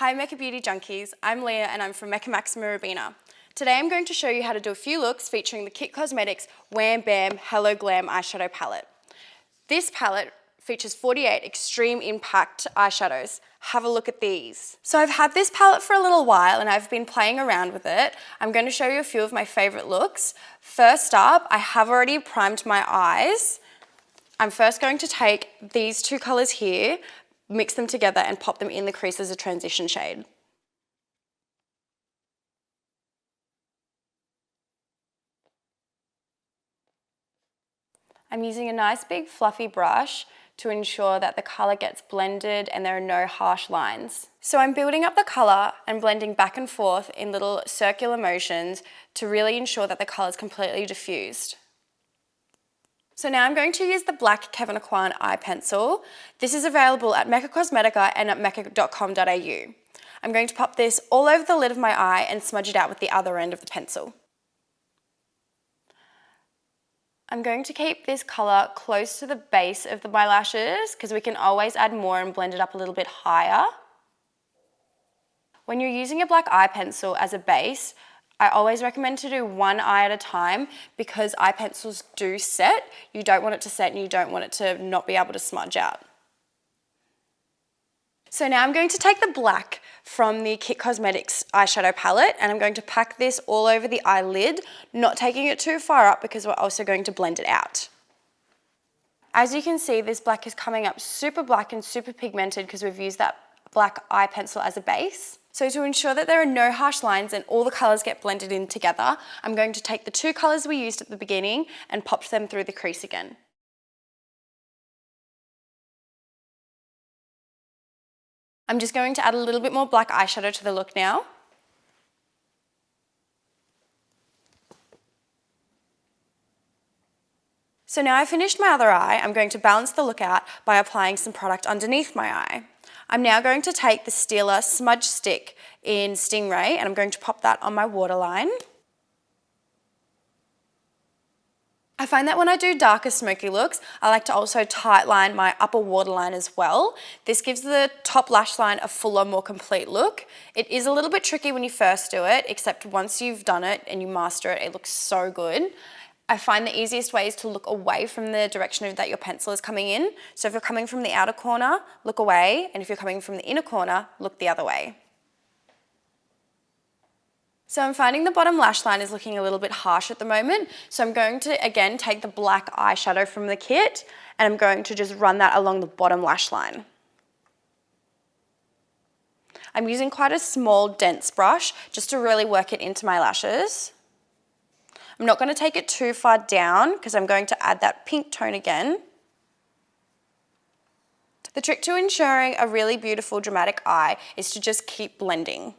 Hi Mecca Beauty Junkies, I'm Leah and I'm from Mecca Maxima Rubina. Today I'm going to show you how to do a few looks featuring the Kit Cosmetics Wham Bam Hello Glam Eyeshadow Palette. This palette features 48 extreme impact eyeshadows. Have a look at these. So I've had this palette for a little while and I've been playing around with it. I'm going to show you a few of my favorite looks. First up, I have already primed my eyes. I'm first going to take these two colors here, mix them together and pop them in the crease as a transition shade. I'm using a nice big fluffy brush to ensure that the colour gets blended and there are no harsh lines. So I'm building up the colour and blending back and forth in little circular motions to really ensure that the colour is completely diffused. So now I'm going to use the black Kevyn Aucoin eye pencil. This is available at Mecca Cosmetica and at mecca.com.au. I'm going to pop this all over the lid of my eye and smudge it out with the other end of the pencil. I'm going to keep this colour close to the base of my lashes because we can always add more and blend it up a little bit higher. When you're using a black eye pencil as a base, I always recommend to do one eye at a time because eye pencils do set. You don't want it to set and you don't want it to not be able to smudge out. So now I'm going to take the black from the Kit Cosmetics eyeshadow palette and I'm going to pack this all over the eyelid, not taking it too far up because we're also going to blend it out. As you can see, this black is coming up super black and super pigmented because we've used that black eye pencil as a base. So to ensure that there are no harsh lines and all the colours get blended in together, I'm going to take the two colours we used at the beginning and pop them through the crease again. I'm just going to add a little bit more black eyeshadow to the look now. So now I've finished my other eye, I'm going to balance the look out by applying some product underneath my eye. I'm now going to take the Stila Smudge Stick in Stingray and I'm going to pop that on my waterline. I find that when I do darker smoky looks, I like to also tightline my upper waterline as well. This gives the top lash line a fuller, more complete look. It is a little bit tricky when you first do it, except once you've done it and you master it, it looks so good. I find the easiest way is to look away from the direction that your pencil is coming in. So if you're coming from the outer corner, look away, and if you're coming from the inner corner, look the other way. So I'm finding the bottom lash line is looking a little bit harsh at the moment, so I'm going to again take the black eyeshadow from the kit and I'm going to just run that along the bottom lash line. I'm using quite a small dense brush just to really work it into my lashes. I'm not going to take it too far down because I'm going to add that pink tone again. The trick to ensuring a really beautiful dramatic eye is to just keep blending.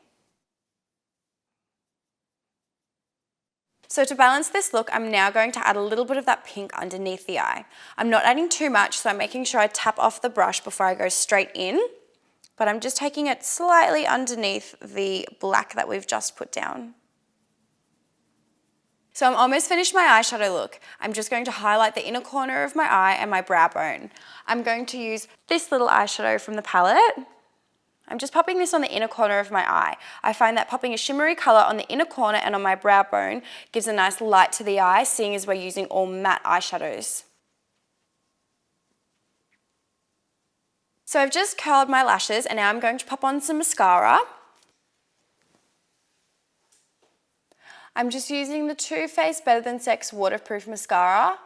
So to balance this look, I'm now going to add a little bit of that pink underneath the eye. I'm not adding too much, so I'm making sure I tap off the brush before I go straight in, but I'm just taking it slightly underneath the black that we've just put down. So I'm almost finished my eyeshadow look. I'm just going to highlight the inner corner of my eye and my brow bone. I'm going to use this little eyeshadow from the palette. I'm just popping this on the inner corner of my eye. I find that popping a shimmery colour on the inner corner and on my brow bone gives a nice light to the eye, seeing as we're using all matte eyeshadows. So I've just curled my lashes and now I'm going to pop on some mascara. I'm just using the Too Faced Better Than Sex Waterproof Mascara.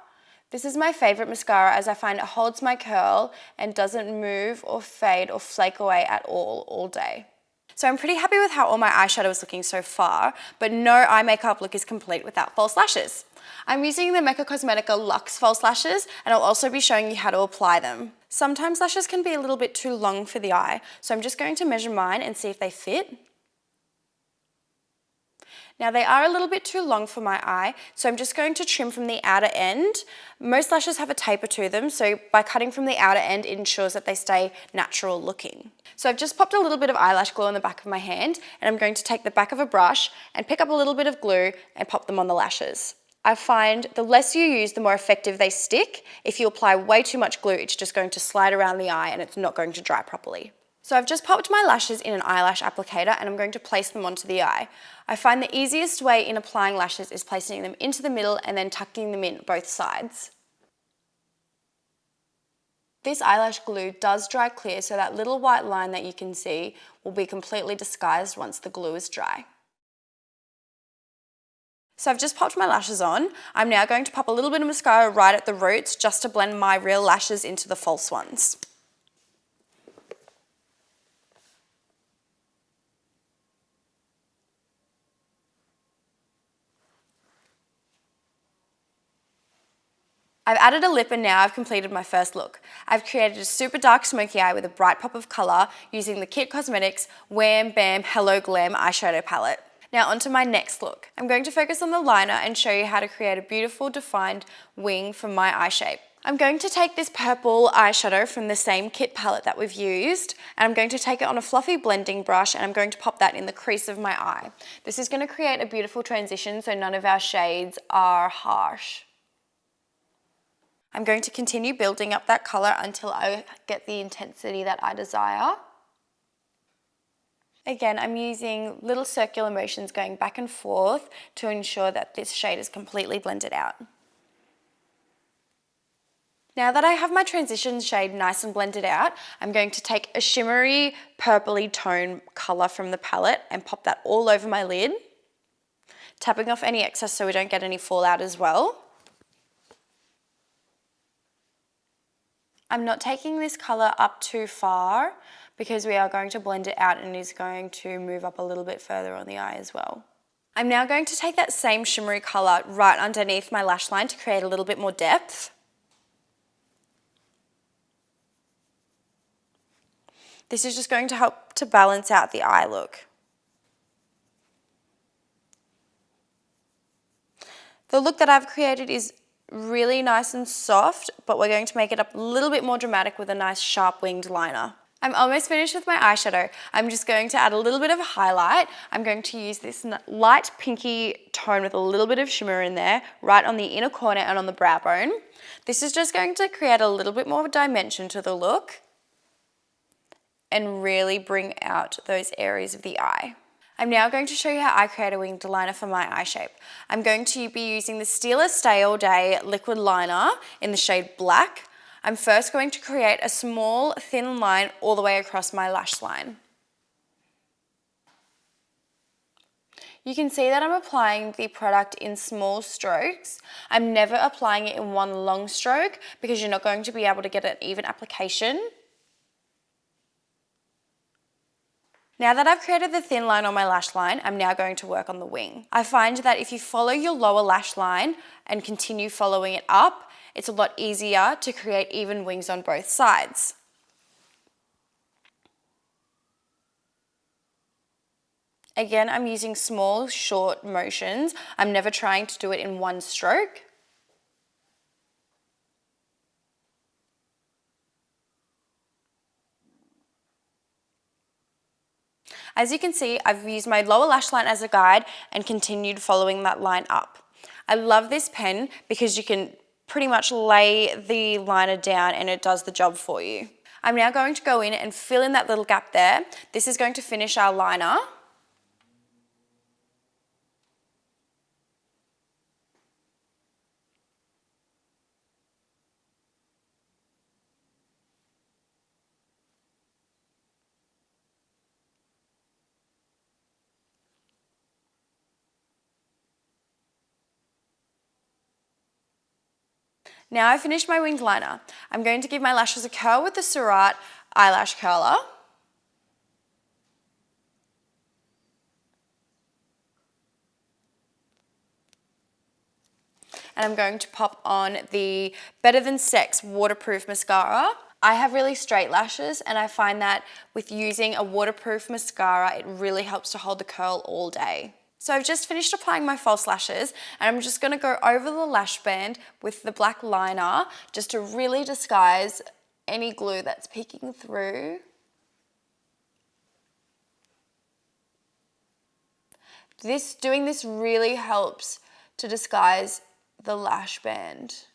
This is my favourite mascara as I find it holds my curl and doesn't move or fade or flake away at all day. So I'm pretty happy with how all my eyeshadow is looking so far, but no eye makeup look is complete without false lashes. I'm using the Mecca Cosmetica Luxe false lashes and I'll also be showing you how to apply them. Sometimes lashes can be a little bit too long for the eye, so I'm just going to measure mine and see if they fit. Now they are a little bit too long for my eye, so I'm just going to trim from the outer end. Most lashes have a taper to them, so by cutting from the outer end, it ensures that they stay natural looking. So I've just popped a little bit of eyelash glue on the back of my hand, and I'm going to take the back of a brush and pick up a little bit of glue and pop them on the lashes. I find the less you use, the more effective they stick. If you apply way too much glue, it's just going to slide around the eye and it's not going to dry properly. So I've just popped my lashes in an eyelash applicator and I'm going to place them onto the eye. I find the easiest way in applying lashes is placing them into the middle and then tucking them in both sides. This eyelash glue does dry clear, so that little white line that you can see will be completely disguised once the glue is dry. So I've just popped my lashes on. I'm now going to pop a little bit of mascara right at the roots just to blend my real lashes into the false ones. I've added a lip and now I've completed my first look. I've created a super dark smoky eye with a bright pop of colour using the Kit Cosmetics Wham, Bam, Hello Glam Eyeshadow Palette. Now onto my next look. I'm going to focus on the liner and show you how to create a beautiful defined wing for my eye shape. I'm going to take this purple eyeshadow from the same kit palette that we've used, and I'm going to take it on a fluffy blending brush and I'm going to pop that in the crease of my eye. This is going to create a beautiful transition so none of our shades are harsh. I'm going to continue building up that colour until I get the intensity that I desire. Again, I'm using little circular motions going back and forth to ensure that this shade is completely blended out. Now that I have my transition shade nice and blended out, I'm going to take a shimmery purpley tone colour from the palette and pop that all over my lid, tapping off any excess so we don't get any fallout as well. I'm not taking this colour up too far because we are going to blend it out and it is going to move up a little bit further on the eye as well. I'm now going to take that same shimmery colour right underneath my lash line to create a little bit more depth. This is just going to help to balance out the eye look. The look that I've created is really nice and soft, but we're going to make it up a little bit more dramatic with a nice sharp winged liner. I'm almost finished with my eyeshadow. I'm just going to add a little bit of a highlight. I'm going to use this light pinky tone with a little bit of shimmer in there, right on the inner corner and on the brow bone. This is just going to create a little bit more dimension to the look and really bring out those areas of the eye. I'm now going to show you how I create a winged liner for my eye shape. I'm going to be using the Stila Stay All Day liquid liner in the shade Black. I'm first going to create a small thin line all the way across my lash line. You can see that I'm applying the product in small strokes. I'm never applying it in one long stroke because you're not going to be able to get an even application. Now that I've created the thin line on my lash line, I'm now going to work on the wing. I find that if you follow your lower lash line and continue following it up, it's a lot easier to create even wings on both sides. Again, I'm using small, short motions. I'm never trying to do it in one stroke. As you can see, I've used my lower lash line as a guide and continued following that line up. I love this pen because you can pretty much lay the liner down and it does the job for you. I'm now going to go in and fill in that little gap there. This is going to finish our liner. Now I've finished my winged liner. I'm going to give my lashes a curl with the Curate eyelash curler. And I'm going to pop on the Better Than Sex waterproof mascara. I have really straight lashes and I find that with using a waterproof mascara, it really helps to hold the curl all day. So I've just finished applying my false lashes and I'm just going to go over the lash band with the black liner just to really disguise any glue that's peeking through. Doing this really helps to disguise the lash band.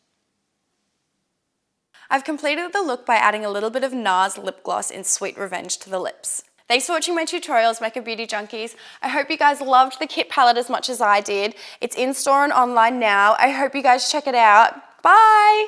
I've completed the look by adding a little bit of NARS lip gloss in Sweet Revenge to the lips. Thanks for watching my tutorials, Mecca Beauty Junkies. I hope you guys loved the kit palette as much as I did. It's in store and online now. I hope you guys check it out. Bye!